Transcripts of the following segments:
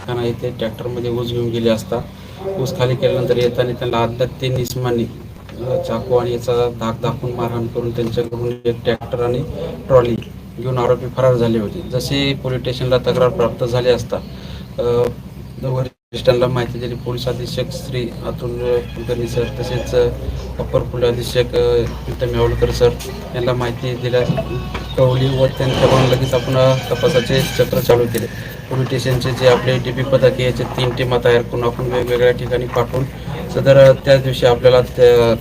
कारखाना येथे ट्रॅक्टरमध्ये ऊस घेऊन गेले असता ऊस खाली केल्यानंतर येताना त्यांना अद्याप 3 इसमांनी चाकू आणि याचा धाक दाखवून मारहाण करून त्यांच्याकडून एक ट्रॅक्टर आणि ट्रॉली घेऊन आरोपी फरार झाले होते. जसे पोलीस स्टेशनला तक्रार प्राप्त झाली असता वरिष्ठांना माहिती दिली. पोलीस अधीक्षक श्री अतुल कुलकर्णी सर तसेच अप्पर पोलीस अधीक्षक प्रीतम यावलकर सर यांना माहिती दिल्या कळवली व त्यांच्याकडून लगेच आपण तपासाचे चक्र चालू केले. पोलीस स्टेशनचे जे आपले DP पथक याचे 3 टीमा तयार करून आपण वेगवेगळ्या ठिकाणी पाठवून सदर त्याच दिवशी आपल्याला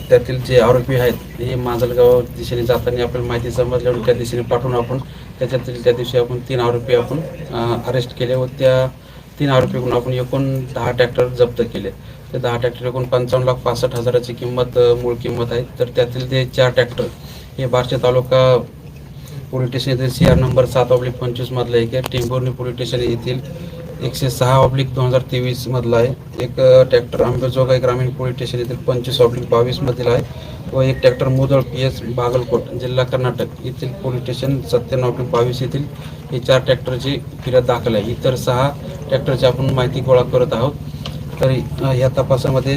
त्यातील जे आरोपी आहेत हे माजलगाव दिशेने जाताना आपल्याला माहिती समजल्यावर त्या दिशेने पाठवून आपण त्याच्यातील त्या दिवशी आपण 3 आरोपी आपण अरेस्ट केले व त्या 3 आरोपीकडून आपण एकूण 10 ट्रॅक्टर जप्त केले. ते 10 ट्रॅक्टर एकूण 55,65,000ची किंमत मूळ किंमत आहे. तर त्यातील ते 4 ट्रॅक्टर हे बार्शी तालुका पोलीस स्टेशन येथील CR नंबर 7/25 मधला एक आहे. टेंभुर्णी पोलीस स्टेशन येथील 106/2023 मधला आहे. एक ट्रॅक्टर अंबेजोगाई ग्रामीण पोलीस स्टेशन येथील 25/22 मधील आहे व एक ट्रॅक्टर मुदळ PS बागलकोट जिल्हा कर्नाटक येथील पोलीस स्टेशन 97/22 येथील हे 4 ट्रॅक्टरची फिर्याद दाखल आहे. इतर 6 ट्रॅक्टरची आपण माहिती गोळा करत आहोत. तरी या तपासामध्ये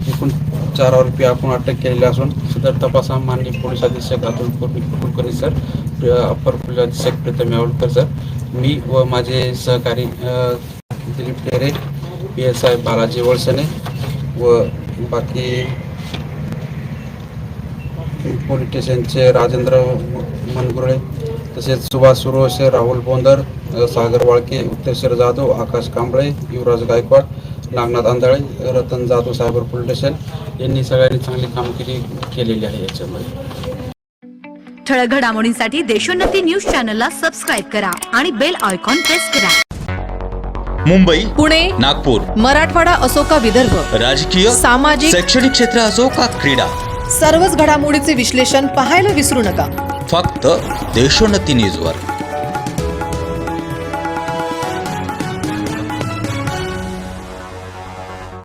एकूण 4 आरोपी आपण अटक केलेले असून सदर तपास माननीय पोलीस अधीक्षक Atul Kulkarni sir, upper police अधीक्षक प्रीतम यावलकर सर, मी व माझे सहकारी दिलीप टेरे, PSI बालाजी वळसने व बाकी पोलीस स्टेशनचे राजेंद्र मनगुरळे तसेच Subhash Suroshe, Rahul Bondar, Sagar Walke, Utteshwar Jadhav, Akash Kamble, Yuvraj Gaikwad, Nagnath Andhale, Ratan Jadhav cyber police station यांनी सगळ्यांनी चांगली कामगिरी केलेली आहे. याच्यामध्ये ठळक घडामोडींसाठी देशोन्नती न्यूज चॅनलला सबस्क्राईब करा आणि बेल आयकॉन प्रेस करा. मुंबई, पुणे, नागपूर, मराठवाडा असो का विदर्भ, राजकीय, सामाजिक, शैक्षणिक क्षेत्र असो का क्रीडा, सर्वच घडामोडीचे विश्लेषण पाहायला विसरू नका. फक्त देशोन्नती न्यूजवर.